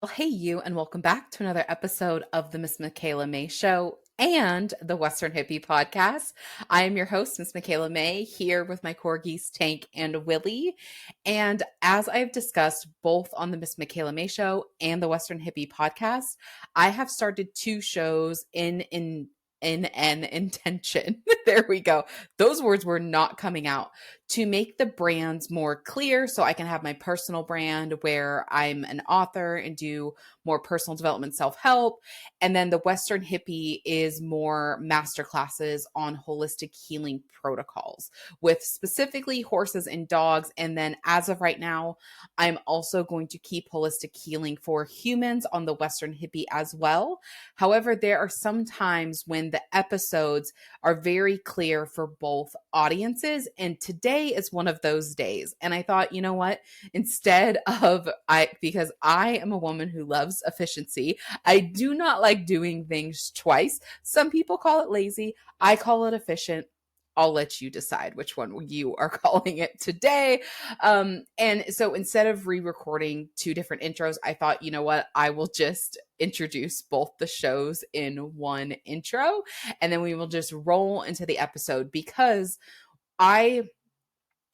Well, hey, you, and welcome back to another episode of the Miss Michaela Mae Show and the Western Hippie Podcast. I am your host, Miss Michaela Mae, here with my corgis, Tank and Willie. And as I've discussed both on the Miss Michaela Mae Show and the Western Hippie Podcast, I have started two shows in an intention. There we go. Those words were not coming out to make the brands more clear so I can have my personal brand where I'm an author and do more personal development, self-help. And then the Western Hippie is more masterclasses on holistic healing protocols with specifically horses and dogs. And then as of right now, I'm also going to keep holistic healing for humans on the Western Hippie as well. However, there are some times when the episodes are very clear for both audiences. And today is one of those days. And I thought, you know what? Instead of because I am a woman who loves efficiency, I do not like doing things twice. Some people call it lazy. I call it efficient. I'll let you decide which one you are calling it today. And so instead of re recording two different intros, I thought, you know what? I will just introduce both the shows in one intro and then we will just roll into the episode because I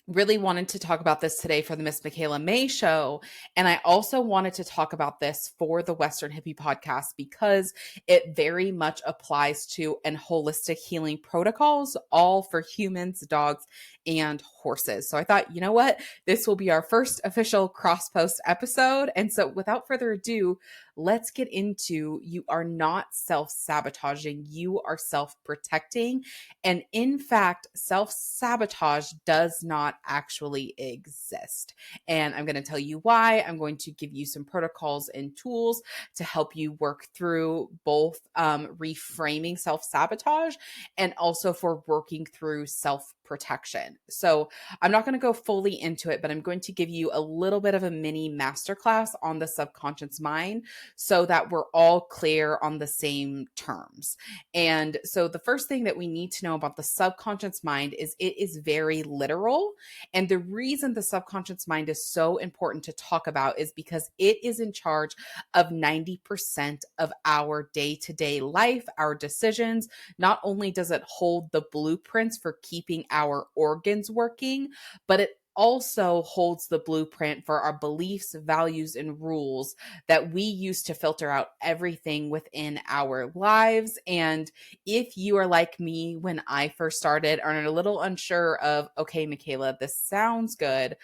really wanted to talk about this today for the Miss Michaela Mae show. And I also wanted to talk about this for the Western Hippie podcast because it very much applies to an holistic healing protocols, all for humans, dogs, and horses. So I thought, you know what? This will be our first official cross post episode. And so without further ado, let's get into you are not self sabotaging, you are self protecting. And in fact, self sabotage does not actually exist. And I'm going to tell you why. I'm going to give you some protocols and tools to help you work through both reframing self sabotage and also for working through self protection. So I'm not going to go fully into it, but I'm going to give you a little bit of a mini masterclass on the subconscious mind so that we're all clear on the same terms. And so the first thing that we need to know about the subconscious mind is it is very literal. And the reason the subconscious mind is so important to talk about is because it is in charge of 90% of our day to day life, our decisions. Not only does it hold the blueprints for keeping our organs working, but it also holds the blueprint for our beliefs, values, and rules that we use to filter out everything within our lives. And if you are like me when I first started, are a little unsure of, okay, Michaela, this sounds good,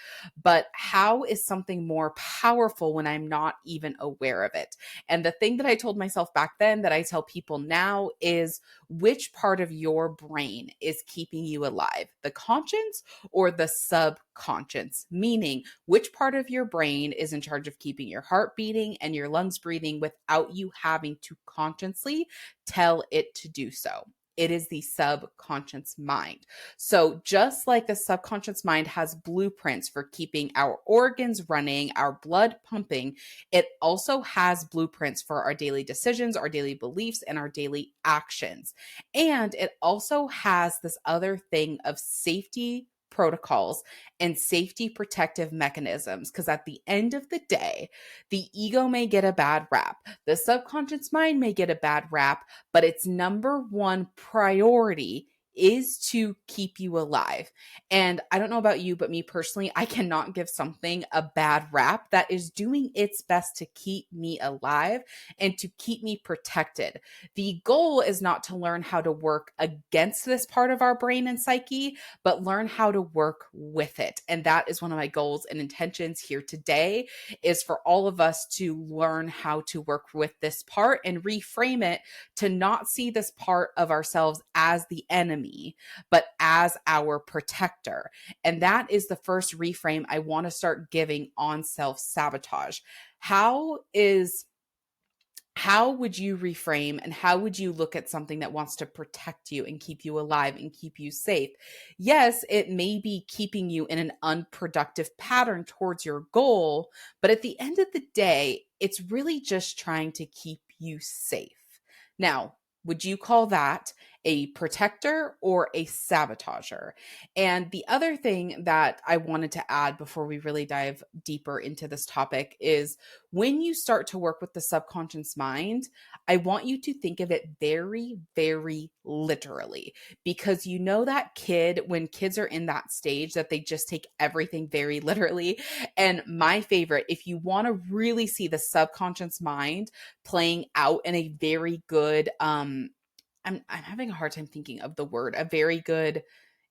but how is something more powerful when I'm not even aware of it? And the thing that I told myself back then that I tell people now is which part of your brain is keeping you alive, the conscious or the subconscious? Meaning, which part of your brain is in charge of keeping your heart beating and your lungs breathing without you having to consciously tell it to do so? It is the subconscious mind. So, just like the subconscious mind has blueprints for keeping our organs running, our blood pumping, it also has blueprints for our daily decisions, our daily beliefs, and our daily actions. And it also has this other thing of safety protocols and safety protective mechanisms. Because at the end of the day, the ego may get a bad rap, the subconscious mind may get a bad rap, but its number one priority is to keep you alive. And I don't know about you, but me personally, I cannot give something a bad rap that is doing its best to keep me alive and to keep me protected. The goal is not to learn how to work against this part of our brain and psyche, but learn how to work with it. And that is one of my goals and intentions here today is for all of us to learn how to work with this part and reframe it to not see this part of ourselves as the enemy, but as our protector. And that is the first reframe I want to start giving on self-sabotage. How would you reframe and how would you look at something that wants to protect you and keep you alive and keep you safe? Yes, it may be keeping you in an unproductive pattern towards your goal, but at the end of the day, it's really just trying to keep you safe. Now, would you call that a protector or a sabotager. And the other thing that I wanted to add before we really dive deeper into this topic is when you start to work with the subconscious mind, I want you to think of it very, very literally, because you know that kid, when kids are in that stage that they just take everything very literally. And my favorite, if you want to really see the subconscious mind playing out in a very good, I'm having a hard time thinking of the word, a very good,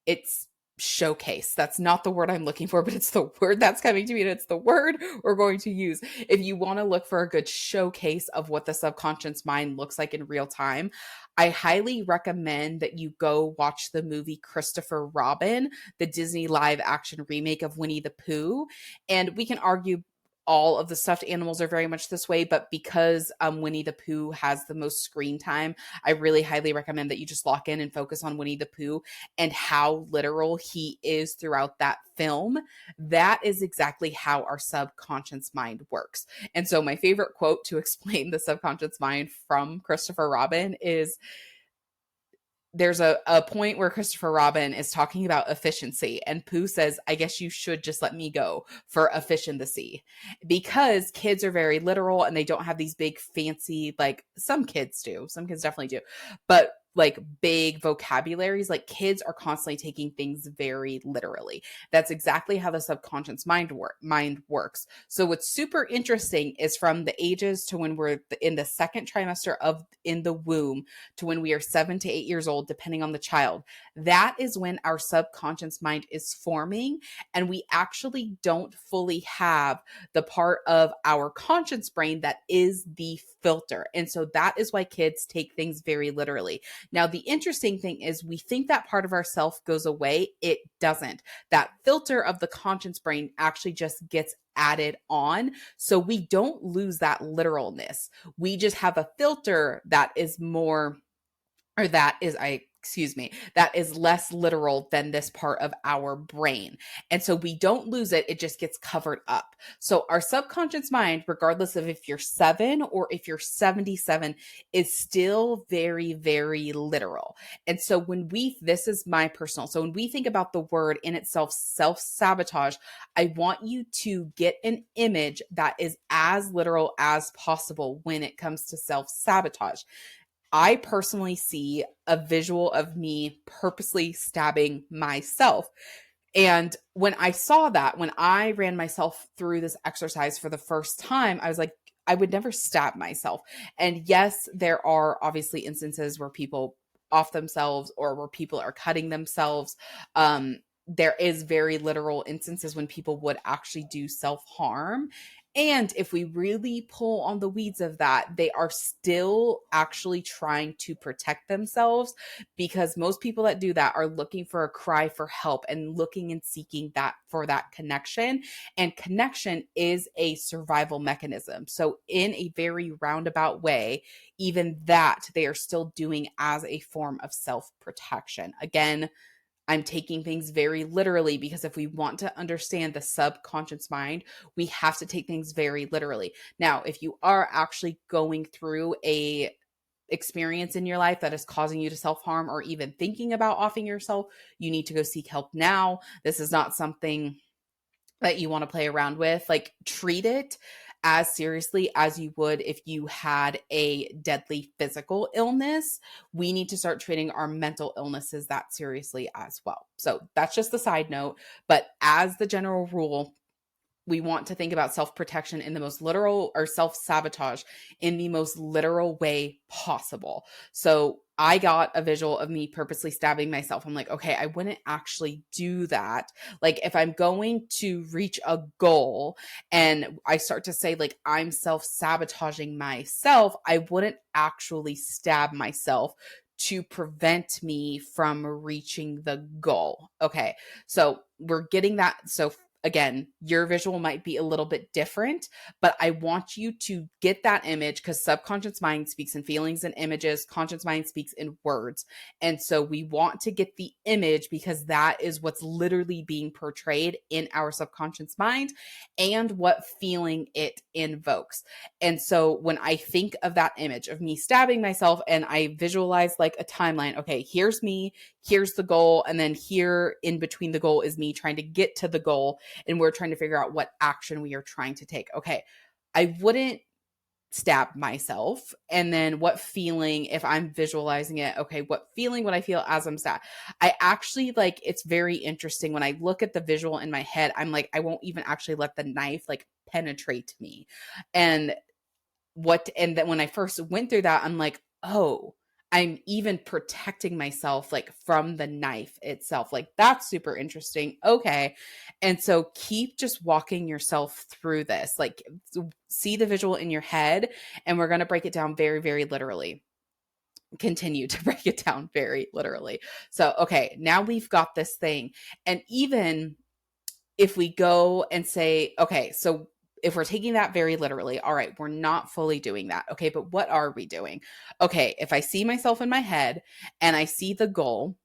it's showcase. That's not the word I'm looking for, but it's the word that's coming to me, and it's the word we're going to use. If you want to look for a good showcase of what the subconscious mind looks like in real time, I highly recommend that you go watch the movie Christopher Robin, the Disney live action remake of Winnie the Pooh. And we can argue all of the stuffed animals are very much this way, but because Winnie the Pooh has the most screen time, I really highly recommend that you just lock in and focus on Winnie the Pooh and how literal he is throughout that film. That is exactly how our subconscious mind works. And so my favorite quote to explain the subconscious mind from Christopher Robin is, there's a point where Christopher Robin is talking about efficiency, and Pooh says, I guess you should just let me go for efficiency. Because kids are very literal and they don't have these big fancy, like some kids do, some kids definitely do, but like big vocabularies, like kids are constantly taking things very literally. That's exactly how the subconscious mind works. So what's super interesting is from the ages to when we're in the second trimester of in the womb to when we are 7 to 8 years old, depending on the child, that is when our subconscious mind is forming. And we actually don't fully have the part of our conscious brain that is the filter. And so that is why kids take things very literally. Now, the interesting thing is we think that part of ourself goes away. It doesn't. That filter of the conscious brain actually just gets added on. So we don't lose that literalness. We just have a filter that is more, or that is, that is less literal than this part of our brain. And so we don't lose it. It just gets covered up. So our subconscious mind, regardless of if you're 7 or if you're 77, is still very, very literal. And so this is my personal, so when we think about the word in itself, self-sabotage, I want you to get an image that is as literal as possible when it comes to self-sabotage. I personally see a visual of me purposely stabbing myself. And when I saw that, when I ran myself through this exercise for the first time, I was like, I would never stab myself. And yes, there are obviously instances where people off themselves or where people are cutting themselves. There is very literal instances when people would actually do self-harm. And if we really pull on the weeds of that, they are still actually trying to protect themselves, because most people that do that are looking for a cry for help and looking and seeking that for that connection. And connection is a survival mechanism. So in a very roundabout way, even that they are still doing as a form of self-protection. Again, I'm taking things very literally because if we want to understand the subconscious mind, we have to take things very literally. Now, if you are actually going through a experience in your life that is causing you to self-harm or even thinking about offing yourself, you need to go seek help now. This is not something that you want to play around with. Like, treat it as seriously as you would if you had a deadly physical illness. We need to start treating our mental illnesses that seriously as well. So that's just the side note. But as the general rule, we want to think about self-protection in the most literal, or self-sabotage in the most literal way possible. So I got a visual of me purposely stabbing myself. I'm like, okay, I wouldn't actually do that. Like, if I'm going to reach a goal and I start to say like I'm self-sabotaging myself, I wouldn't actually stab myself to prevent me from reaching the goal. Okay. So we're getting that. So again, your visual might be a little bit different, but I want you to get that image because subconscious mind speaks in feelings and images, conscious mind speaks in words. And so we want to get the image because that is what's literally being portrayed in our subconscious mind and what feeling it invokes. And so when I think of that image of me stabbing myself and I visualize like a timeline, okay, here's me, here's the goal, and then here in between the goal is me trying to get to the goal, and we're trying to figure out what action we are trying to take. Okay, I wouldn't stab myself. And then what feeling, if I'm visualizing it, okay, what feeling would I feel as I'm stabbed? I actually like, it's very interesting when I look at the visual in my head, I'm like, I won't even actually let the knife like penetrate me. And and then when I first went through that, I'm like, oh, I'm even protecting myself like from the knife itself. Like that's super interesting. Okay. And so keep just walking yourself through this. Like see the visual in your head, and we're going to break it down very, very literally. Continue to break it down very literally. So, okay, now we've got this thing. And even if we go and say, okay, so if we're taking that very literally, all right, we're not fully doing that. Okay, but what are we doing? Okay, if I see myself in my head and I see the goal,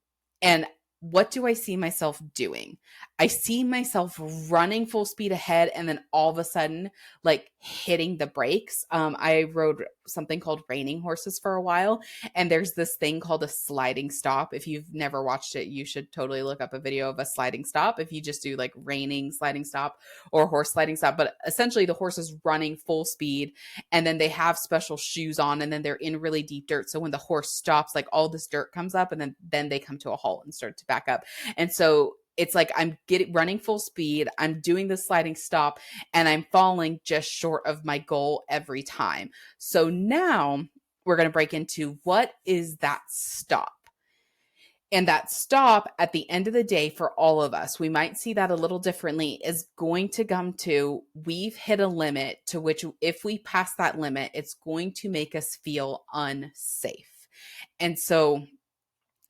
and what do I see myself doing? I see myself running full speed ahead and then all of a sudden like hitting the brakes. I rode something called reining horses for a while, and there's this thing called a sliding stop. If you've never watched it, you should totally look up a video of a sliding stop. If you just do like reining sliding stop or horse sliding stop, but essentially the horse is running full speed and then they have special shoes on and then they're in really deep dirt. So when the horse stops, like all this dirt comes up and then they come to a halt and start to back up. And so it's like I'm running full speed, I'm doing the sliding stop, and I'm falling just short of my goal every time. So now we're going to break into what is that stop? And that stop at the end of the day for all of us, we might see that a little differently, is going to come to we've hit a limit to which if we pass that limit, it's going to make us feel unsafe. And so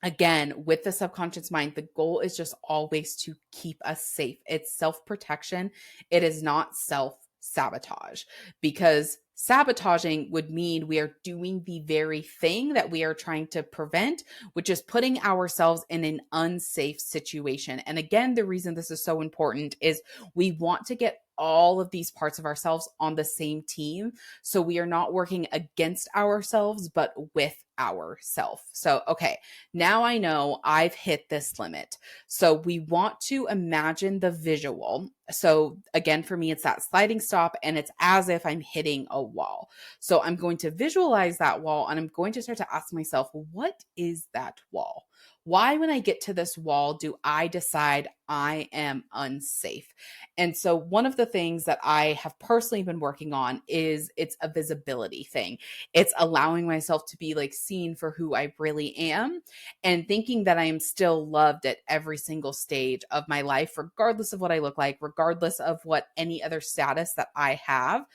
again, with the subconscious mind, the goal is just always to keep us safe. It's self-protection. It is not self-sabotage, because sabotaging would mean we are doing the very thing that we are trying to prevent, which is putting ourselves in an unsafe situation. And again, the reason this is so important is we want to get all of these parts of ourselves on the same team. So we are not working against ourselves, but with ourself. So, okay, now I know I've hit this limit. So we want to imagine the visual. So again, for me, it's that sliding stop and it's as if I'm hitting a wall. So I'm going to visualize that wall and I'm going to start to ask myself, what is that wall? Why, when I get to this wall, do I decide I am unsafe? And so one of the things that I have personally been working on is it's a visibility thing. It's allowing myself to be like seen for who I really am and thinking that I am still loved at every single stage of my life, regardless of what I look like, regardless of what any other status that I have.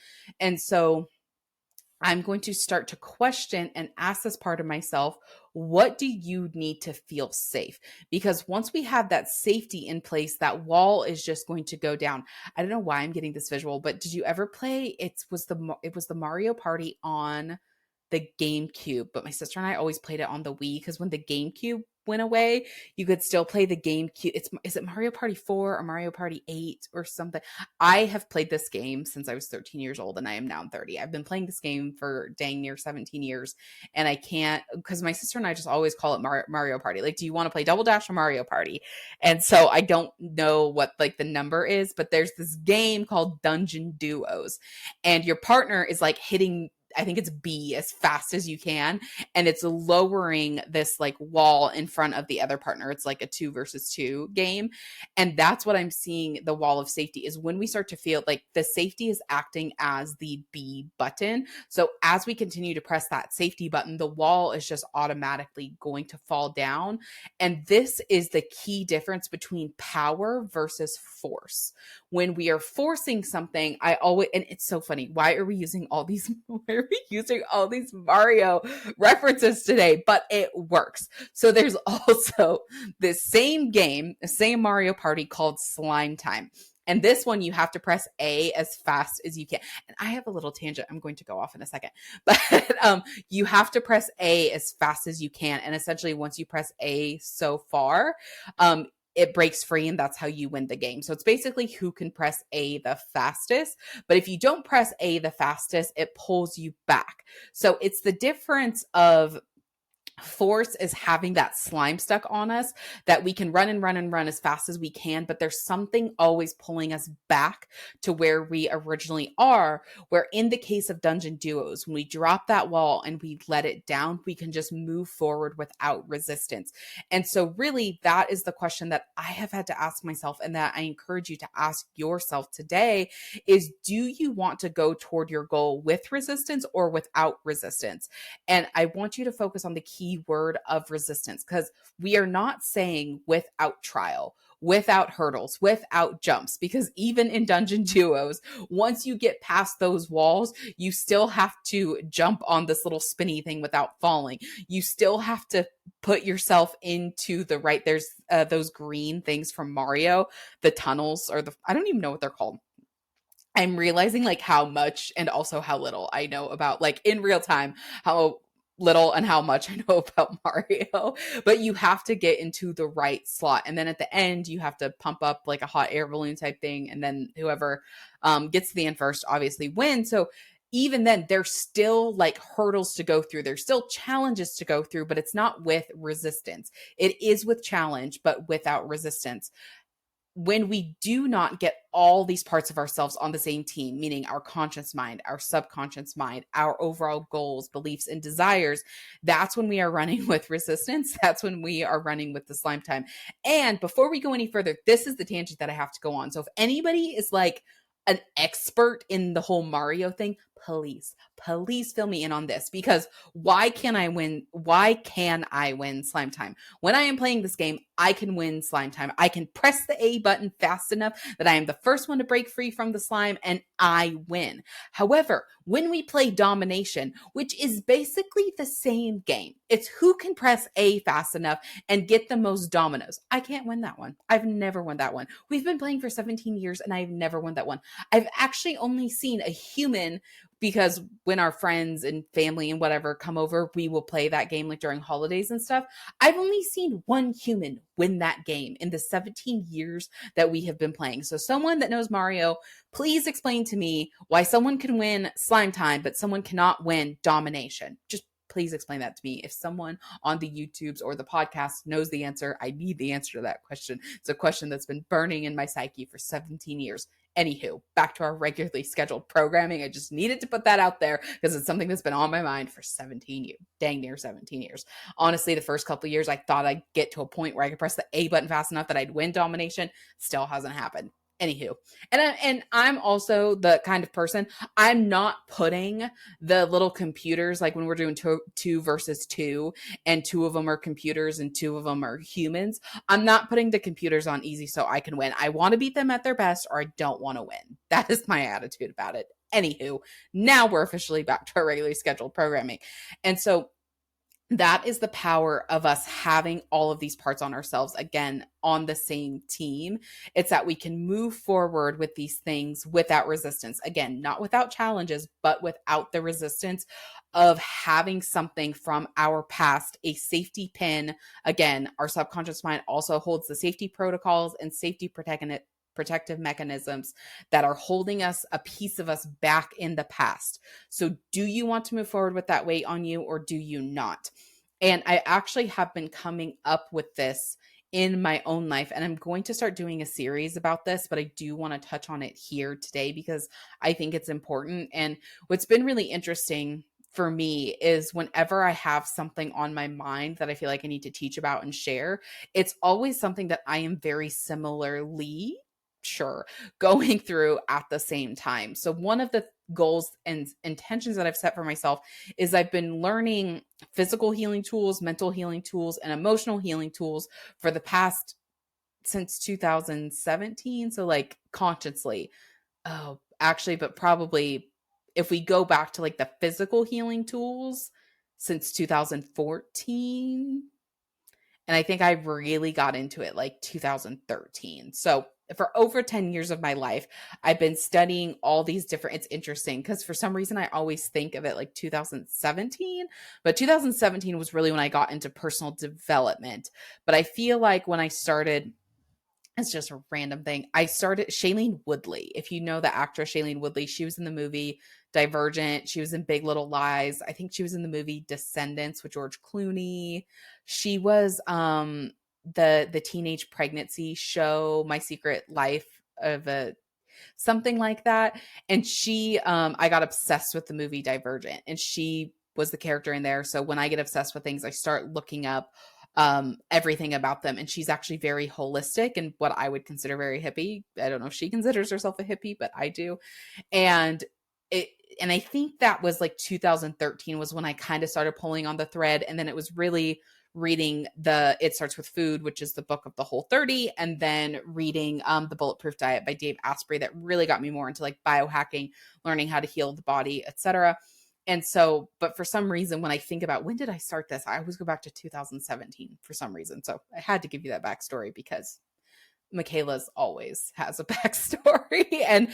And so I'm going to start to question and ask this part of myself, what do you need to feel safe? Because once we have that safety in place, that wall is just going to go down. I don't know why I'm getting this visual, but did you ever play? It was the Mario Party on the GameCube, but my sister and I always played it on the Wii because when the GameCube went away, you could still play the GameCube. Is it Mario Party 4 or Mario Party 8 or something? I have played this game since I was 13 years old and I am now 30. I've been playing this game for dang near 17 years and I can't, because my sister and I just always call it Mario Party. Like, do you want to play Double Dash or Mario Party? And so I don't know what like the number is, but there's this game called Dungeon Duos and your partner is like hitting, I think it's B, as fast as you can. And it's lowering this like wall in front of the other partner. It's like a 2 versus 2 game. And that's what I'm seeing the wall of safety is when we start to feel like the safety is acting as the B button. So as we continue to press that safety button, the wall is just automatically going to fall down. And this is the key difference between power versus force. When we are forcing something, and it's so funny. Why are we using all these Mario references today? But it works. So there's also this same game, the same Mario Party called Slime Time. And this one, you have to press A as fast as you can. And I have a little tangent I'm going to go off in a second, but you have to press A as fast as you can. And essentially, once you press A so far, it breaks free, and that's how you win the game. So it's basically who can press A the fastest. But if you don't press A the fastest, it pulls you back. So it's the difference of force is having that slime stuck on us that we can run and run and run as fast as we can, but there's something always pulling us back to where we originally are, where in the case of dungeon duos, when we drop that wall and we let it down, we can just move forward without resistance. And so really that is the question that I have had to ask myself, and that I encourage you to ask yourself today is, do you want to go toward your goal with resistance or without resistance? And I want you to focus on the key word of resistance, because we are not saying without trial, without hurdles, without jumps, because even in dungeon duos, once you get past those walls, you still have to jump on this little spinny thing without falling. You still have to put yourself into the right. There's those green things from Mario, the tunnels, or I don't even know what they're called. I'm realizing like how much and also how little I know about, like in real time, how little and how much I know about Mario. But you have to get into the right slot. And then at the end, you have to pump up like a hot air balloon type thing. And then whoever gets to the end first obviously wins. So even then, there's still like hurdles to go through. There's still challenges to go through, but it's not with resistance. It is with challenge, but without resistance. When we do not get all these parts of ourselves on the same team, meaning our conscious mind, our subconscious mind, our overall goals, beliefs, and desires, that's when we are running with resistance. That's when we are running with the slime time. And before we go any further, this is the tangent that I have to go on. So if anybody is like an expert in the whole Mario thing, please fill me in on this, because why can I win slime time? When I am playing this game, I can win slime time. I can press the A button fast enough that I am the first one to break free from the slime and I win. However, when we play domination, which is basically the same game, it's who can press A fast enough and get the most dominoes. I can't win that one. I've never won that one. We've been playing for 17 years and I've never won that one. I've actually only seen a human, because when our friends and family and whatever come over, we will play that game like during holidays and stuff. I've only seen one human win that game in the 17 years that we have been playing. So someone that knows Mario, please explain to me why someone can win slime time, but someone cannot win domination. Just please explain that to me. If someone on the YouTubes or the podcast knows the answer, I need the answer to that question. It's a question that's been burning in my psyche for 17 years. Anywho, back to our regularly scheduled programming. I just needed to put that out there because it's something that's been on my mind for 17 years, dang near 17 years. Honestly, the first couple of years, I thought I'd get to a point where I could press the A button fast enough that I'd win domination. Still hasn't happened. Anywho, and I'm also the kind of person, I'm not putting the little computers, like when we're doing two versus two, and two of them are computers and two of them are humans. I'm not putting the computers on easy so I can win. I want to beat them at their best, or I don't want to win. That is my attitude about it. Anywho, now we're officially back to our regularly scheduled programming. And so that is the power of us having all of these parts on ourselves, again, on the same team. It's that we can move forward with these things without resistance. Again, not without challenges, but without the resistance of having something from our past, a safety pin. Again, our subconscious mind also holds the safety protocols and safety protective mechanisms that are holding us, a piece of us, back in the past. So do you want to move forward with that weight on you, or do you not? And I actually have been coming up with this in my own life, and I'm going to start doing a series about this, but I do want to touch on it here today because I think it's important. And what's been really interesting for me is whenever I have something on my mind that I feel like I need to teach about and share, it's always something that I am very similarly going through at the same time. So one of the goals and intentions that I've set for myself is I've been learning physical healing tools, mental healing tools, and emotional healing tools for the past since 2017. So like consciously, but probably if we go back to like the physical healing tools since 2014. And I think I really got into it like 2013. So for over 10 years of my life, I've been studying all these different, it's interesting because for some reason I always think of it like 2017, but 2017 was really when I got into personal development. But I feel like when I started, it's just a random thing. I started Shailene Woodley. If you know the actress Shailene Woodley, she was in the movie Divergent. She was in Big Little Lies. I think she was in the movie Descendants with George Clooney. She was the teenage pregnancy show, My Secret Life of a something like that. And she I got obsessed with the movie Divergent, and she was the character in there. So when I get obsessed with things, I start looking up everything about them. And she's actually very holistic and what I would consider very hippie. I don't know if she considers herself a hippie, but I do. And it, and I think that was like 2013 was when I kind of started pulling on the thread. And then it was really reading the It Starts With Food, which is the book of the Whole 30, and then reading the Bulletproof Diet by Dave Asprey that really got me more into like biohacking, learning how to heal the body, etc. And so, but for some reason, when I think about when did I start this, I always go back to 2017 for some reason. So I had to give you that backstory because Michaela's always has a backstory. And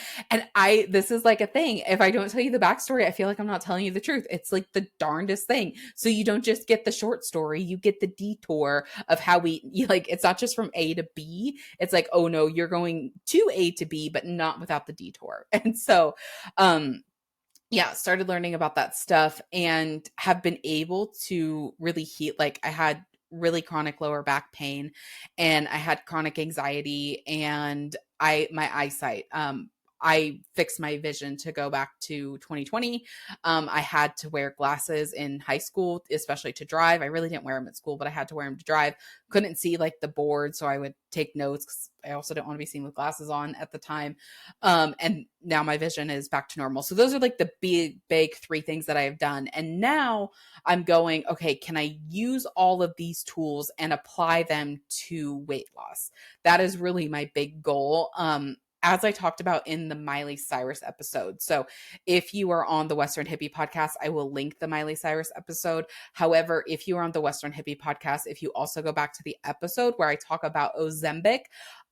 this is like a thing. If I don't tell you the backstory, I feel like I'm not telling you the truth. It's like the darndest thing. So you don't just get the short story, you get the detour of how like, it's not just from A to B. It's like, oh no, you're going to A to B, but not without the detour. And so, yeah, started learning about that stuff and have been able to really heal. Like I had really chronic lower back pain and I had chronic anxiety and my eyesight, I fixed my vision to go back to 2020. I had to wear glasses in high school, especially to drive. I really didn't wear them at school, but I had to wear them to drive. Couldn't see like the board, so I would take notes because I also didn't want to be seen with glasses on at the time. And now my vision is back to normal. So those are like the big three things that I have done. And now I'm going, okay, can I use all of these tools and apply them to weight loss? That is really my big goal. As I talked about in the Miley Cyrus episode. So if you are on the Western Hippie podcast, I will link the Miley Cyrus episode. However, if you are on the Western Hippie podcast, if you also go back to the episode where I talk about Ozempic,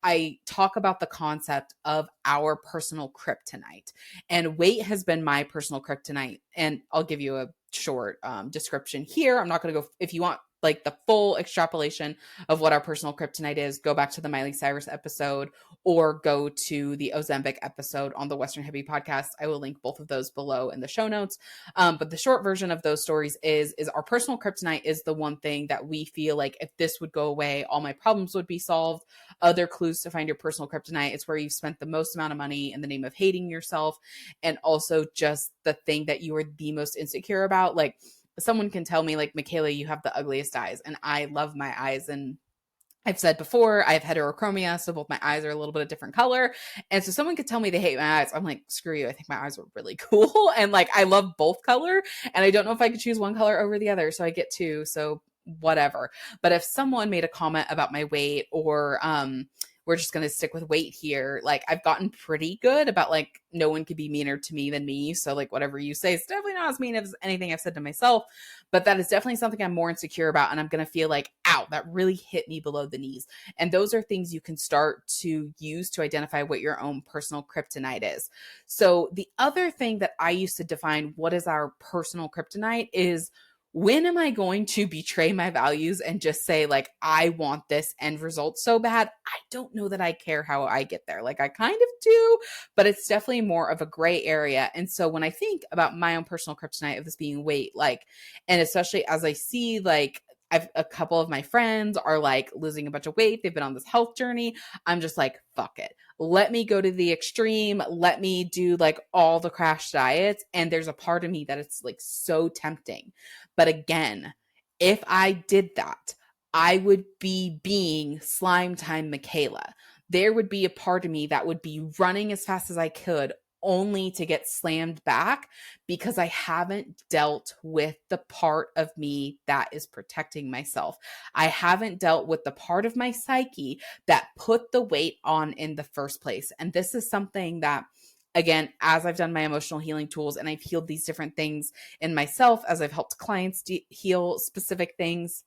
I talk about the concept of our personal kryptonite. And weight has been my personal kryptonite. And I'll give you a short description here. I'm not going to go, if you want like the full extrapolation of what our personal kryptonite is, go back to the Miley Cyrus episode or go to the Ozempic episode on the Western Hippie podcast. I will link both of those below in the show notes. But the short version of those stories is our personal kryptonite is the one thing that we feel like if this would go away, all my problems would be solved. Other clues to find your personal kryptonite, it's where you've spent the most amount of money in the name of hating yourself, and also just the thing that you are the most insecure about. Like someone can tell me like, Michaela, you have the ugliest eyes, and I love my eyes. And I've said before, I have heterochromia, so both my eyes are a little bit of different color. And so someone could tell me they hate my eyes. I'm like, screw you. I think my eyes are really cool. And like, I love both color. And I don't know if I could choose one color over the other. So I get two. So whatever. But if someone made a comment about my weight or, we're just going to stick with weight here. Like I've gotten pretty good about like, no one could be meaner to me than me. So like whatever you say, it's definitely not as mean as anything I've said to myself, but that is definitely something I'm more insecure about. And I'm going to feel like, ow, that really hit me below the knees. And those are things you can start to use to identify what your own personal kryptonite is. So the other thing that I used to define what is our personal kryptonite is, when am I going to betray my values and just say like, I want this end result so bad? I don't know that I care how I get there. Like I kind of do, but it's definitely more of a gray area. And so when I think about my own personal kryptonite of this being weight, like, and especially as I see like, a couple of my friends are like losing a bunch of weight. They've been on this health journey. I'm just like, fuck it. Let me go to the extreme. Let me do like all the crash diets. And there's a part of me that it's like so tempting. But again, if I did that, I would be being slime time Michaela. There would be a part of me that would be running as fast as I could, only to get slammed back because I haven't dealt with the part of me that is protecting myself. I haven't dealt with the part of my psyche that put the weight on in the first place. And this is something that, again, as I've done my emotional healing tools and I've healed these different things in myself, as I've helped clients heal specific things,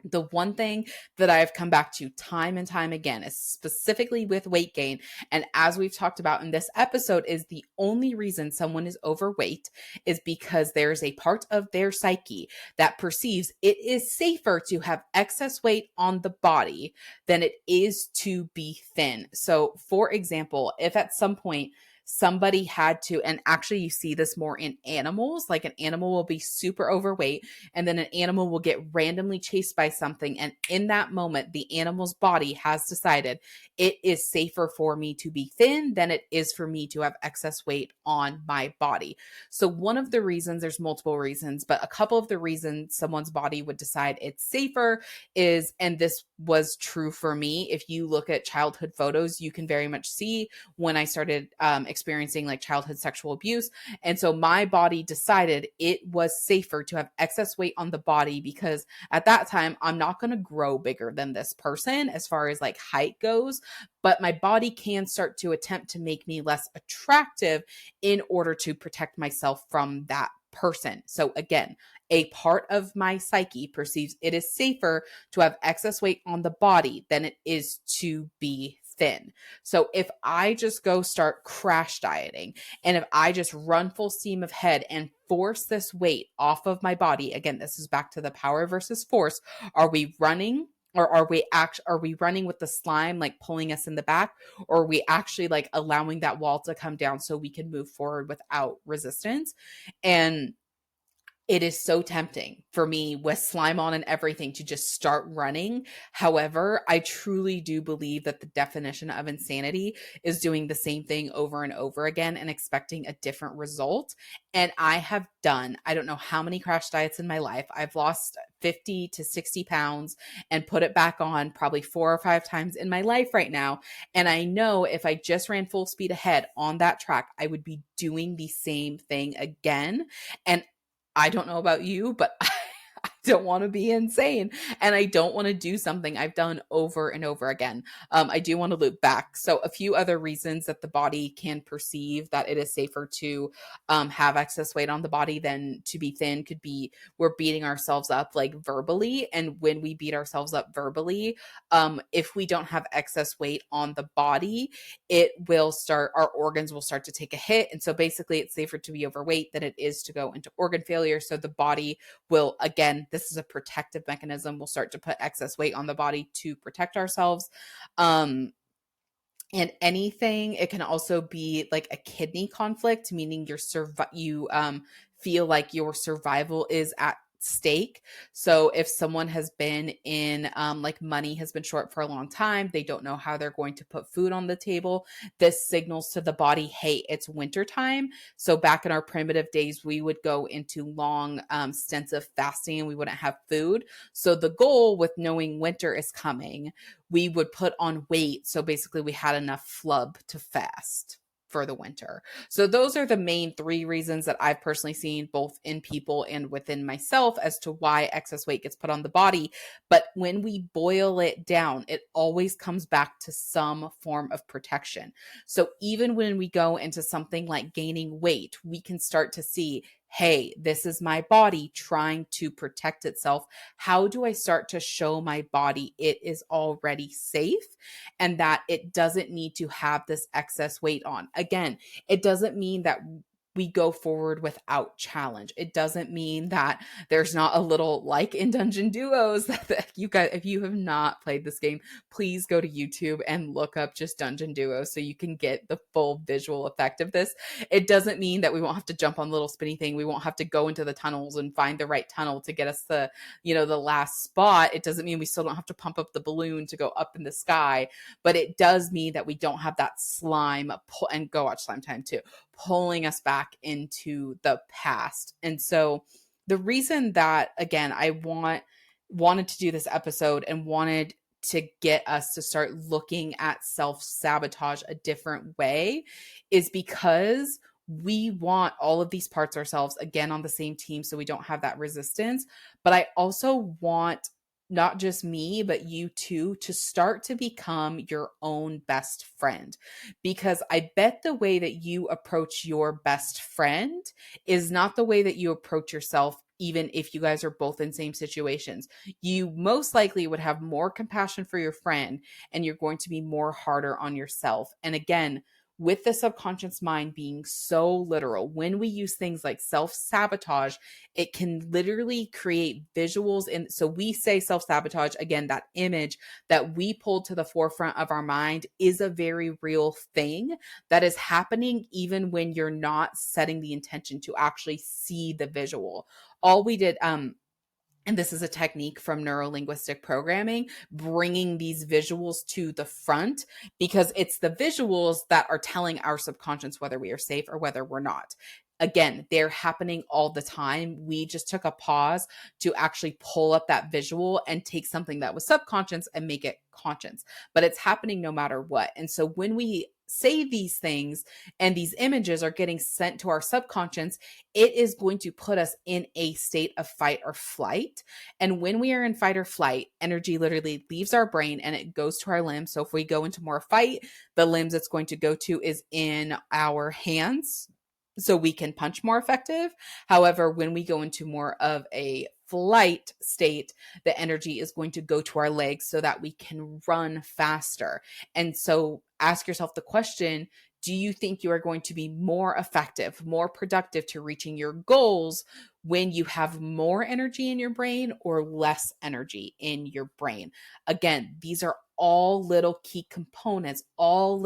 The one thing that I've come back to time and time again is specifically with weight gain. And as we've talked about in this episode, is the only reason someone is overweight is because there's a part of their psyche that perceives it is safer to have excess weight on the body than it is to be thin. So, for example, if at some point somebody had to, and actually you see this more in animals, like an animal will be super overweight and then an animal will get randomly chased by something. And in that moment, the animal's body has decided it is safer for me to be thin than it is for me to have excess weight on my body. So, one of the reasons, there's multiple reasons, but a couple of the reasons someone's body would decide it's safer is, and this was true for me, if you look at childhood photos, you can very much see when I started experiencing like childhood sexual abuse. And so my body decided it was safer to have excess weight on the body because at that time, I'm not going to grow bigger than this person as far as like height goes, but my body can start to attempt to make me less attractive in order to protect myself from that person. So again, a part of my psyche perceives it is safer to have excess weight on the body than it is to be thin. So if I just go start crash dieting and if I just run full steam ahead and force this weight off of my body, again, this is back to the power versus force. Are we running? Or are we running with the slime like pulling us in the back, or are we actually like allowing that wall to come down so we can move forward without resistance? And it is so tempting for me with slime on and everything to just start running. However, I truly do believe that the definition of insanity is doing the same thing over and over again and expecting a different result. And I have done, I don't know how many crash diets in my life. I've lost 50 to 60 pounds and put it back on probably 4 or 5 times in my life right now. And I know if I just ran full speed ahead on that track, I would be doing the same thing again. And I don't know about you, but I don't want to be insane and I don't want to do something I've done over and over again. I do want to loop back. So, a few other reasons that the body can perceive that it is safer to have excess weight on the body than to be thin could be we're beating ourselves up like verbally. And when we beat ourselves up verbally, if we don't have excess weight on the body, it will start, our organs will start to take a hit. And so basically it's safer to be overweight than it is to go into organ failure. So the body will, again, this is a protective mechanism, will start to put excess weight on the body to protect ourselves. And anything, it can also be like a kidney conflict, meaning you feel like your survival is at stake. So if someone has been in like money has been short for a long time, they don't know how they're going to put food on the table. This signals to the body, hey, it's winter time. So back in our primitive days, we would go into long stints of fasting and we wouldn't have food. So the goal with knowing winter is coming, we would put on weight. So basically we had enough flub to fast for the winter. So those are the main three reasons that I've personally seen both in people and within myself as to why excess weight gets put on the body. But when we boil it down, it always comes back to some form of protection. So even when we go into something like gaining weight, we can start to see, hey, this is my body trying to protect itself. How do I start to show my body it is already safe and that it doesn't need to have this excess weight on? Again, it doesn't mean that we go forward without challenge. It doesn't mean that there's not a little, like in Dungeon Duos, that you guys, if you have not played this game, please go to YouTube and look up just Dungeon Duos so you can get the full visual effect of this. It doesn't mean that we won't have to jump on the little spinny thing. We won't have to go into the tunnels and find the right tunnel to get us the last spot. It doesn't mean we still don't have to pump up the balloon to go up in the sky, but it does mean that we don't have that slime and go watch Slime Time too, pulling us back into the past. And so the reason that, again, I wanted to do this episode and wanted to get us to start looking at self-sabotage a different way is because we want all of these parts ourselves, again, on the same team so we don't have that resistance. But I also want not just me, but you too, to start to become your own best friend. Because I bet the way that you approach your best friend is not the way that you approach yourself even if you guys are both in same situations. You most likely would have more compassion for your friend, and you're going to be more harder on yourself. And again, with the subconscious mind being so literal, when we use things like self-sabotage, it can literally create visuals. And so we say self-sabotage, again, that image that we pulled to the forefront of our mind is a very real thing that is happening even when you're not setting the intention to actually see the visual. All we did, and this is a technique from neurolinguistic programming, bringing these visuals to the front, because it's the visuals that are telling our subconscious whether we are safe or whether we're not. Again, they're happening all the time. We just took a pause to actually pull up that visual and take something that was subconscious and make it conscious. But it's happening no matter what. And so when we say these things and these images are getting sent to our subconscious, it is going to put us in a state of fight or flight. And when we are in fight or flight, energy literally leaves our brain and it goes to our limbs. So if we go into more fight, the limbs it's going to go to is in our hands, so we can punch more effective. However, when we go into more of a flight state, the energy is going to go to our legs so that we can run faster. And so ask yourself the question, do you think you are going to be more effective, more productive to reaching your goals when you have more energy in your brain or less energy in your brain? Again, these are all little key components, all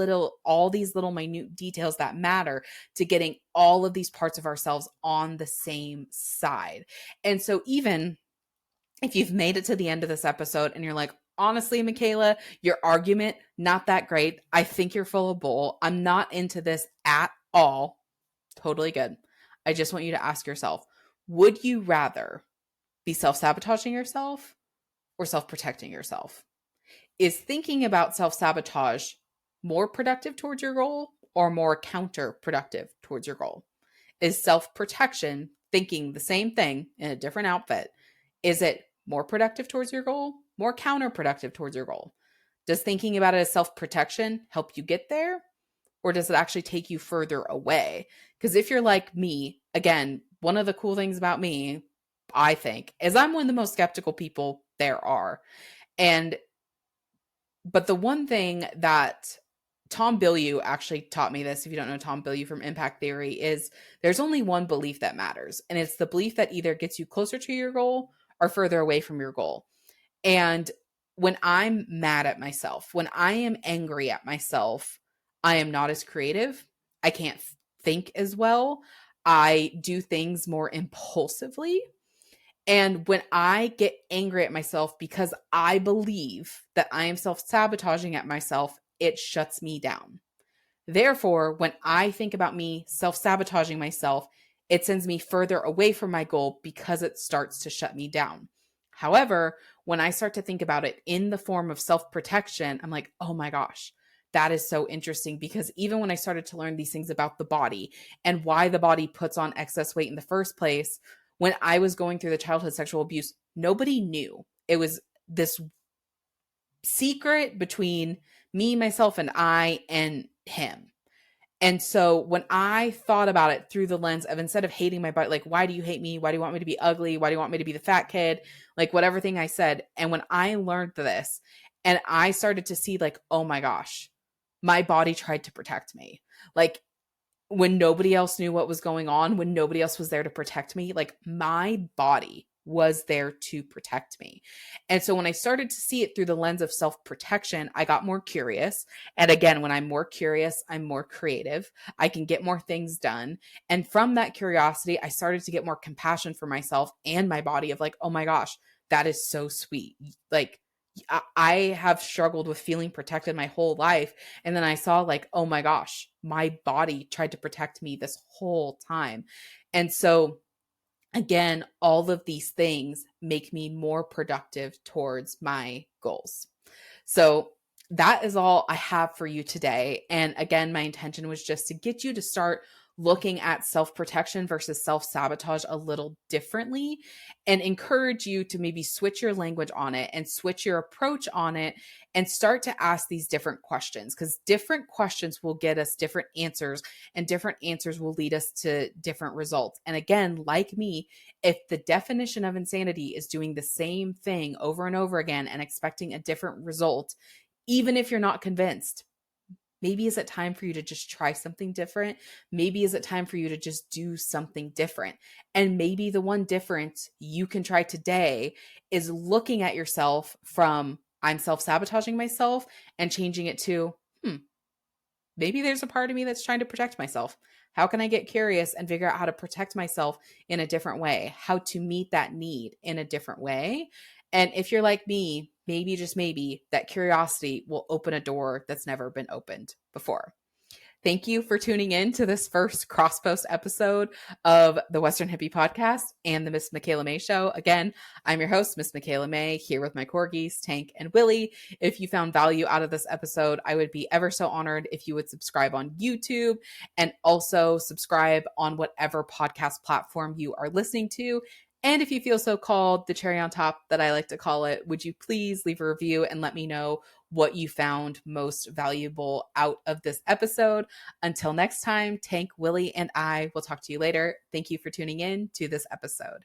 these little minute details that matter to getting all of these parts of ourselves on the same side. And so even if you've made it to the end of this episode and you're like, honestly, Michaela, your argument, not that great. I think you're full of bull. I'm not into this at all. Totally good. I just want you to ask yourself, would you rather be self-sabotaging yourself or self-protecting yourself? Is thinking about self-sabotage more productive towards your goal or more counterproductive towards your goal? Is self-protection, thinking the same thing in a different outfit, is it more productive towards your goal, more counterproductive towards your goal? Does thinking about it as self-protection help you get there, or does it actually take you further away? Because if you're like me, again, one of the cool things about me, I think, is I'm one of the most skeptical people there are. But the one thing that Tom Bilyeu actually taught me this, if you don't know Tom Bilyeu from Impact Theory, is there's only one belief that matters. And it's the belief that either gets you closer to your goal or further away from your goal. And when I'm mad at myself, when I am angry at myself, I am not as creative. I can't think as well. I do things more impulsively. And when I get angry at myself because I believe that I am self-sabotaging at myself, it shuts me down. Therefore, when I think about me self-sabotaging myself, it sends me further away from my goal because it starts to shut me down. However, when I start to think about it in the form of self-protection, I'm like, oh my gosh, that is so interesting. Because even when I started to learn these things about the body and why the body puts on excess weight in the first place, when I was going through the childhood sexual abuse, nobody knew. It was this secret between me, myself, and I and him. And so when I thought about it through the lens of, instead of hating my body, like, why do you hate me? Why do you want me to be ugly? Why do you want me to be the fat kid? Like, whatever thing I said. And when I learned this and I started to see, like, oh my gosh, my body tried to protect me. Like, when nobody else knew what was going on, when nobody else was there to protect me, like, my body was there to protect me. And so when I started to see it through the lens of self-protection, I got more curious. And again, when I'm more curious, I'm more creative. I can get more things done. And from that curiosity, I started to get more compassion for myself and my body of like, oh my gosh, that is so sweet. Like, I have struggled with feeling protected my whole life. And then I saw, like, oh my gosh, my body tried to protect me this whole time. And so again, all of these things make me more productive towards my goals. So that is all I have for you today. And again, my intention was just to get you to start looking at self-protection versus self-sabotage a little differently, and encourage you to maybe switch your language on it and switch your approach on it and start to ask these different questions, because different questions will get us different answers, and different answers will lead us to different results. And again, like me, if the definition of insanity is doing the same thing over and over again and expecting a different result, even if you're not convinced, maybe is it time for you to just try something different? Maybe is it time for you to just do something different? And maybe the one difference you can try today is looking at yourself from I'm self-sabotaging myself and changing it to, maybe there's a part of me that's trying to protect myself. How can I get curious and figure out how to protect myself in a different way? How to meet that need in a different way? And if you're like me, maybe, just maybe, that curiosity will open a door that's never been opened before. Thank you for tuning in to this first cross post episode of the Western Hippie Podcast and the Miss Michaela Mae Show. Again, I'm your host, Miss Michaela Mae, here with my corgis, Tank and Willie. If you found value out of this episode, I would be ever so honored if you would subscribe on YouTube and also subscribe on whatever podcast platform you are listening to. And if you feel so called, the cherry on top that I like to call it, would you please leave a review and let me know what you found most valuable out of this episode. Until next time, Tank, Willie, and I will talk to you later. Thank you for tuning in to this episode.